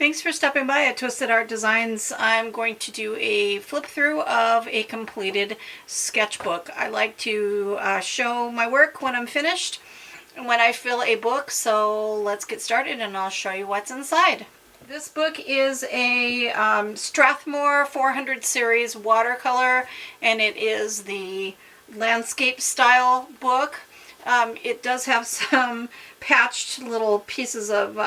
Thanks for stopping by at Twisted Art Designs. I'm going to do a flip through of a completed sketchbook. I like to show my work when I'm finished and when I fill a book, so let's get started and I'll show you what's inside. This book is a Strathmore 400 series watercolor, and it is the landscape style book. It does have some patched little pieces of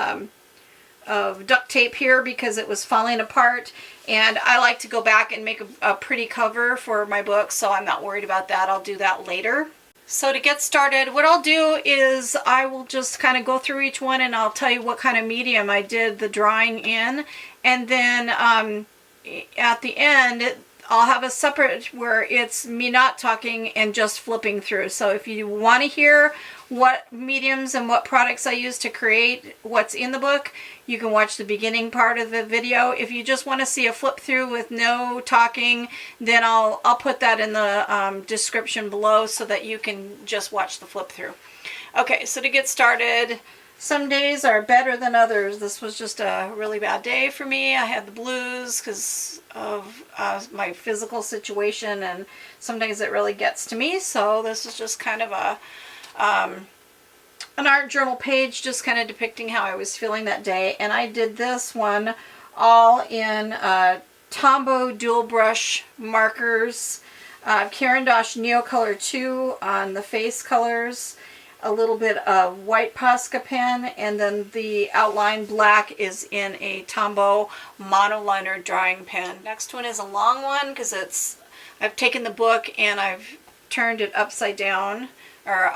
duct tape here because it was falling apart, and I like to go back and make a pretty cover for my book, so I'm not worried about that. I'll do that later. So to get started, what I'll do is I will just kind of go through each one and I'll tell you what kind of medium I did the drawing in, and then at the end I'll have a separate where it's me not talking and just flipping through. So if you want to hear what mediums and what products I use to create what's in the book, you can watch the beginning part of the video. If you just want to see a flip through with no talking, then I'll put that in the description below so that you can just watch the flip through. Okay, so to get started, some days are better than others. This was just a really bad day for me. I had the blues because of my physical situation, and some days it really gets to me. So this is just kind of an art journal page, just kind of depicting how I was feeling that day. And I did this one all in Tombow dual brush markers, Caran d'Ache Neocolor 2 on the face colors, a little bit of white Posca pen, and then the outline black is in a Tombow monoliner drawing pen. Next one is a long one because I've taken the book and I've turned it upside down, or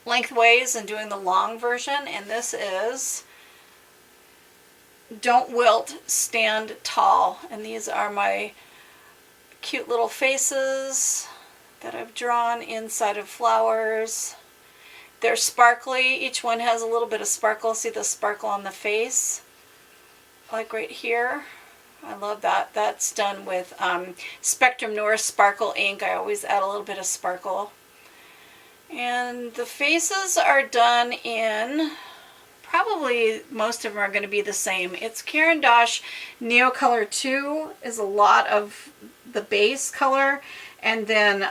lengthways, and doing the long version, and this is Don't Wilt, Stand Tall, and these are my cute little faces that I've drawn inside of flowers. They're sparkly. Each one has a little bit of sparkle. See the sparkle on the face? Like right here. I love that. That's done with Spectrum Noir Sparkle ink. I always add a little bit of sparkle. And the faces are done in, probably most of them are going to be the same. It's Caran d'Ache Neocolor 2 is a lot of the base color, and then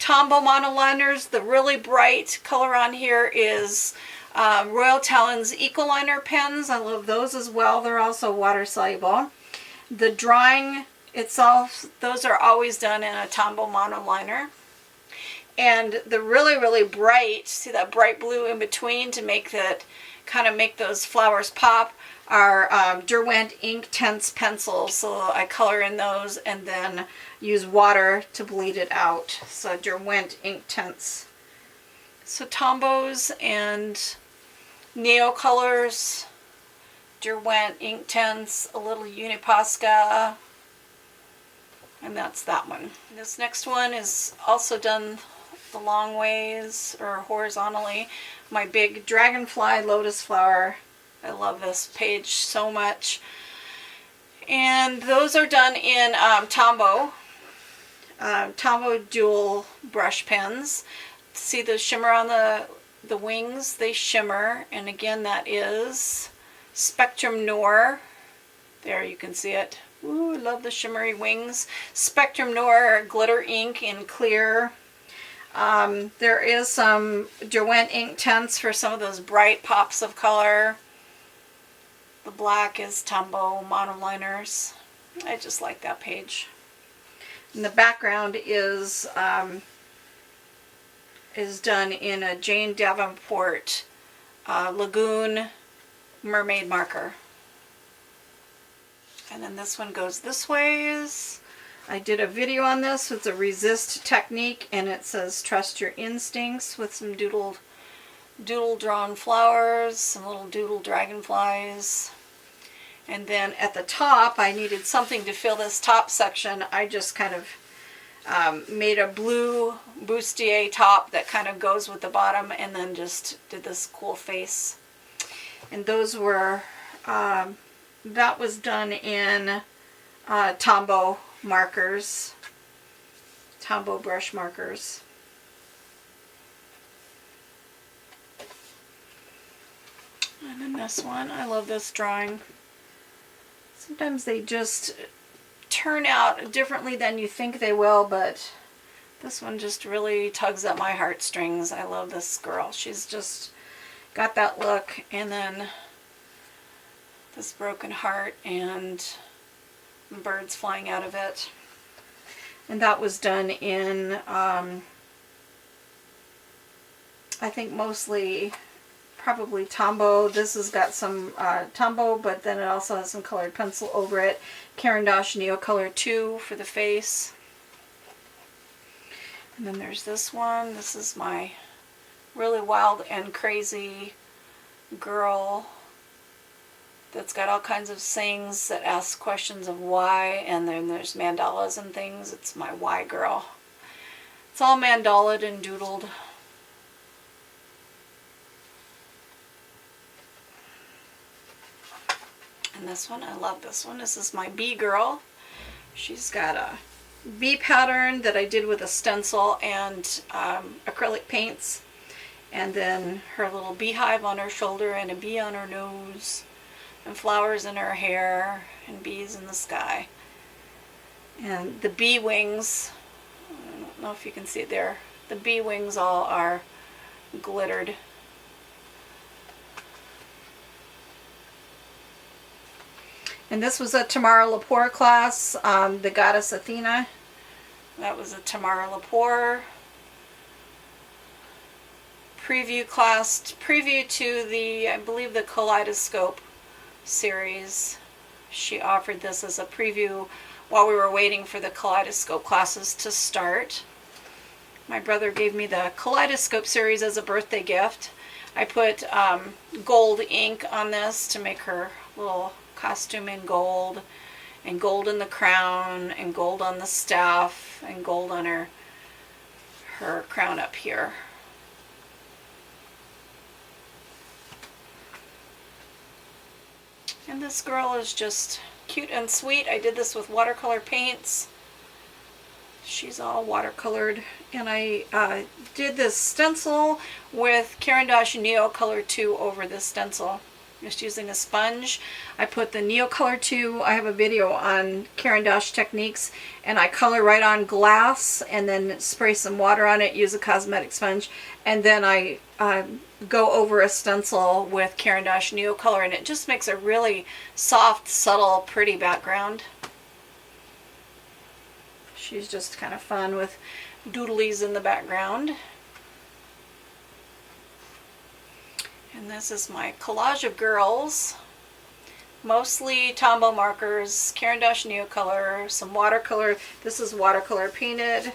Tombow monoliners, the really bright color on here is Royal Talens Ecoliner pens. I love those as well. They're also water soluble. The drawing itself, those are always done in a Tombow monoliner. And the really, really bright, see that bright blue in between to make that, kind of make those flowers pop, are Derwent Inktense pencils. So I color in those and then use water to bleed it out. So Derwent Inktense. So Tombows and Neocolors, Derwent Inktense, a little Uniposca, and that's that one. This next one is also done the long ways or horizontally. My big dragonfly lotus flower. I love this page so much. And those are done in Tombow dual brush pens. See the shimmer on the wings? They shimmer. And again, that is Spectrum Noir. There, you can see it. Ooh, I love the shimmery wings. Spectrum Noir glitter ink in clear. There is some Derwent Inktense for some of those bright pops of color. The black is Tombow monoliners. I just like that page. And the background is done in a Jane Davenport Lagoon mermaid marker. And then this one goes this ways. I did a video on this with the resist technique, and it says trust your instincts, with some doodle drawn flowers, some little doodle dragonflies. And then at the top, I needed something to fill this top section. I just kind of made a blue bustier top that kind of goes with the bottom, and then just did this cool face. And those were, that was done in Tombow markers, Tombow brush markers. And then this one, I love this drawing. Sometimes they just turn out differently than you think they will, but this one just really tugs at my heartstrings. I love this girl. She's just got that look, and then this broken heart and birds flying out of it. And that was done in, I think mostly probably Tombow. This has got some Tombow, but then it also has some colored pencil over it. Caran d'Ache Neocolor 2 for the face. And then there's this one. This is my really wild and crazy girl that's got all kinds of sayings that ask questions of why, and then there's mandalas and things. It's my why girl. It's all mandalaed and doodled. And this one, I love this one. This is my bee girl. She's got a bee pattern that I did with a stencil and acrylic paints. And then her little beehive on her shoulder and a bee on her nose. And flowers in her hair and bees in the sky. And the bee wings, I don't know if you can see it there. The bee wings all are glittered. And this was a Tamara Lepore class, the Goddess Athena. That was a Tamara Lepore preview class, preview to the, I believe, the Kaleidoscope series. She offered this as a preview while we were waiting for the Kaleidoscope classes to start. My brother gave me the Kaleidoscope series as a birthday gift. I put gold ink on this to make her little costume in gold, and gold in the crown, and gold on the staff, and gold on her crown up here. And this girl is just cute and sweet. I did this with watercolor paints. She's all watercolored, and I did this stencil with Caran d'Ache Neocolor 2 over this stencil. Just using a sponge. I put the Neocolor 2, I have a video on Caran d'Ache techniques, and I color right on glass and then spray some water on it, use a cosmetic sponge, and then I go over a stencil with Caran d'Ache Neocolor, and it just makes a really soft, subtle, pretty background. She's just kind of fun with doodlies in the background. And this is my collage of girls, mostly Tombow markers, Caran d'Ache Neocolor, some watercolor. This is watercolor painted.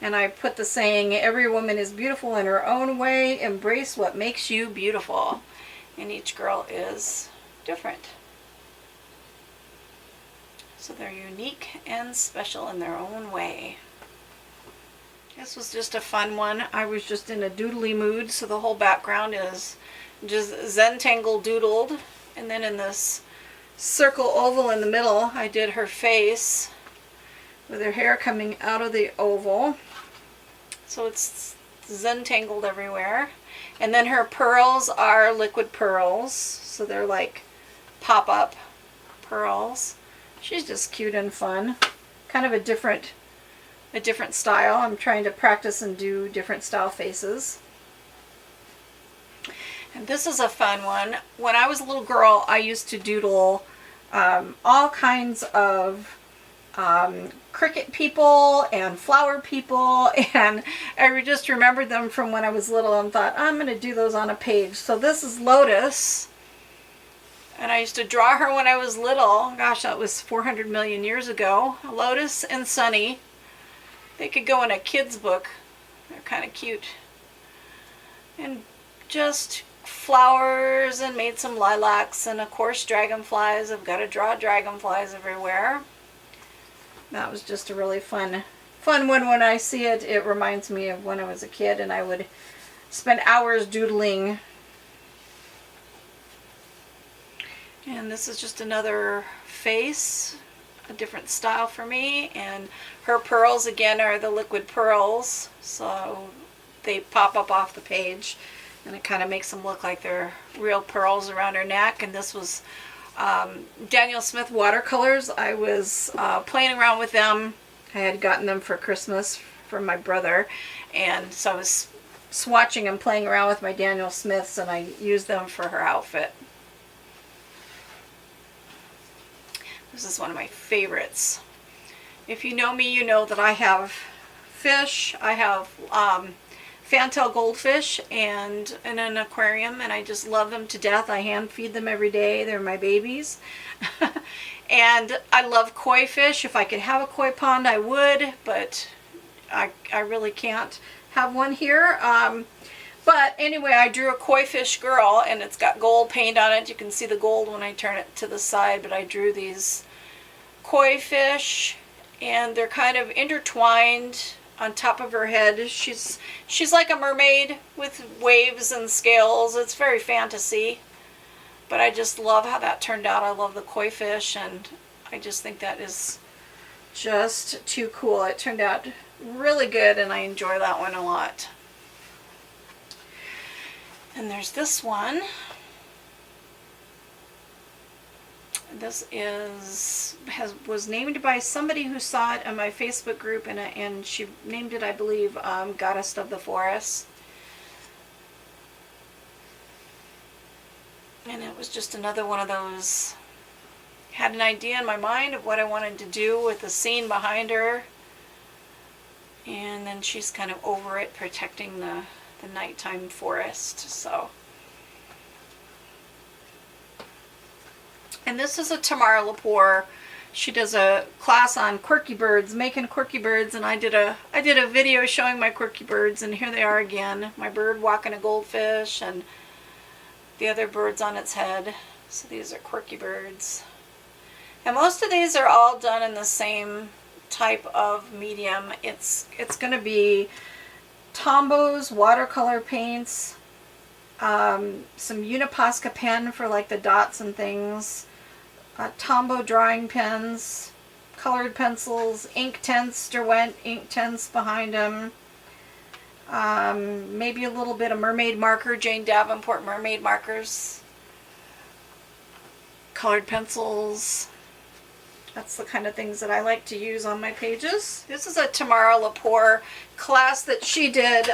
And I put the saying, every woman is beautiful in her own way, embrace what makes you beautiful. And each girl is different. So they're unique and special in their own way. This was just a fun one. I was just in a doodly mood, so the whole background is just Zentangle doodled. And then in this circle oval in the middle, I did her face with her hair coming out of the oval. So it's Zentangled everywhere. And then her pearls are liquid pearls, so they're like pop-up pearls. She's just cute and fun. Kind of a different style. I'm trying to practice and do different style faces. And this is a fun one. When I was a little girl, I used to doodle all kinds of cricket people and flower people, and I just remembered them from when I was little and thought, I'm going to do those on a page. So this is Lotus, and I used to draw her when I was little. Gosh, that was 400 million years ago. Lotus and Sunny. They could go in a kid's book. They're kind of cute. And just flowers, and made some lilacs, and of course dragonflies. I've got to draw dragonflies everywhere. That was just a really fun one. When I see it, it reminds me of when I was a kid and I would spend hours doodling. And this is just another face, a different style for me. And her pearls again are the liquid pearls, so they pop up off the page, and it kind of makes them look like they're real pearls around her neck. And this was Daniel Smith watercolors. I was playing around with them. I had gotten them for Christmas from my brother, and so I was swatching and playing around with my Daniel Smiths, and I used them for her outfit. This is one of my favorites. If you know me, you know that I have fish. I have fantail goldfish and in an aquarium, and I just love them to death. I hand feed them every day. They're my babies. And I love koi fish. If I could have a koi pond, I would, but I really can't have one here. But anyway, I drew a koi fish girl, and it's got gold paint on it. You can see the gold when I turn it to the side, but I drew these koi fish, and they're kind of intertwined on top of her head. She's like a mermaid with waves and scales. It's very fantasy, but I just love how that turned out. I love the koi fish, and I just think that is just too cool. It turned out really good, and I enjoy that one a lot. And there's this one. This was named by somebody who saw it on my Facebook group, and she named it, I believe, Goddess of the Forest. And it was just another one of those, had an idea in my mind of what I wanted to do with the scene behind her, and then she's kind of over it, protecting the nighttime forest. So, and this is a Tamara Lepore. She does a class on quirky birds, making quirky birds, and I did a video showing my quirky birds, and here they are again. My bird walking a goldfish, and the other bird's on its head. So these are quirky birds. And most of these are all done in the same type of medium. It's going to be Tombows, watercolor paints, some Uniposca pen for like the dots and things, Tombow drawing pens, colored pencils, ink tents, Derwent ink tents behind them, maybe a little bit of mermaid marker, Jane Davenport mermaid markers, colored pencils. That's the kind of things that I like to use on my pages. This is a Tamara Lepore class that she did.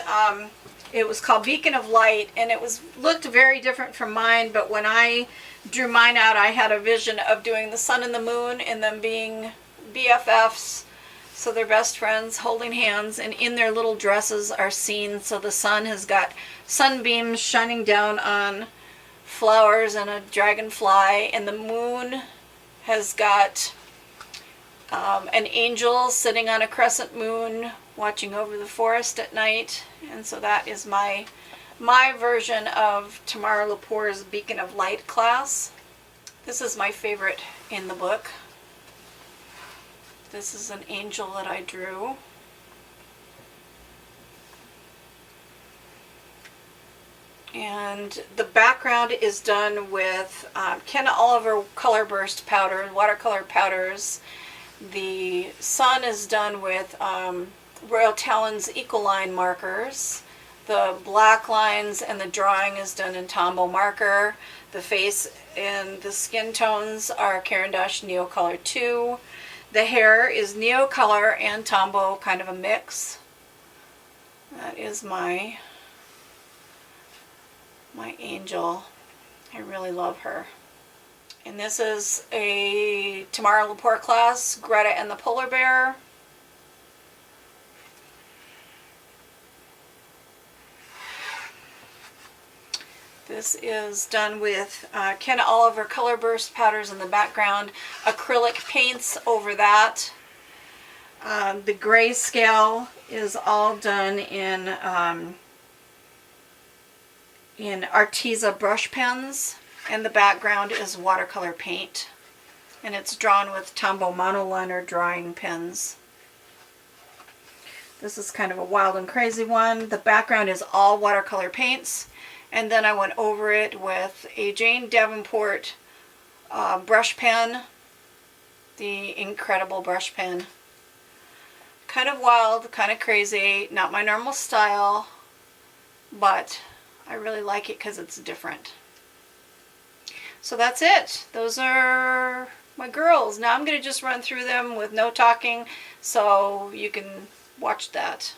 It was called Beacon of Light, and it looked very different from mine, but when I drew mine out, I had a vision of doing the sun and the moon and them being BFFs, so they're best friends holding hands, and in their little dresses are seen. So the sun has got sunbeams shining down on flowers and a dragonfly, and the moon has got an angel sitting on a crescent moon watching over the forest at night. And so that is my version of Tamara Lepore's Beacon of Light class. This is my favorite in the book. This is an angel that I drew. And the background is done with Ken Oliver color burst powder, watercolor powders. The sun is done with Royal Talon's Ecoline markers. The black lines and the drawing is done in Tombow marker. The face and the skin tones are Caran d'Ache Neocolor 2. The hair is Neocolor and Tombow, kind of a mix. That is my angel. I really love her. And this is a Tamara Lepore class, Greta and the Polar Bear. This is done with Ken Oliver color burst powders in the background, acrylic paints over that. The grayscale is all done in Arteza brush pens, and the background is watercolor paint, and it's drawn with Tombow monoliner drawing pens. This is kind of a wild and crazy one. The background is all watercolor paints, and then I went over it with a Jane Davenport brush pen, the incredible brush pen. Kind of wild, kind of crazy, not my normal style, but I really like it because it's different. So that's it. Those are my girls. Now I'm going to just run through them with no talking so you can watch that.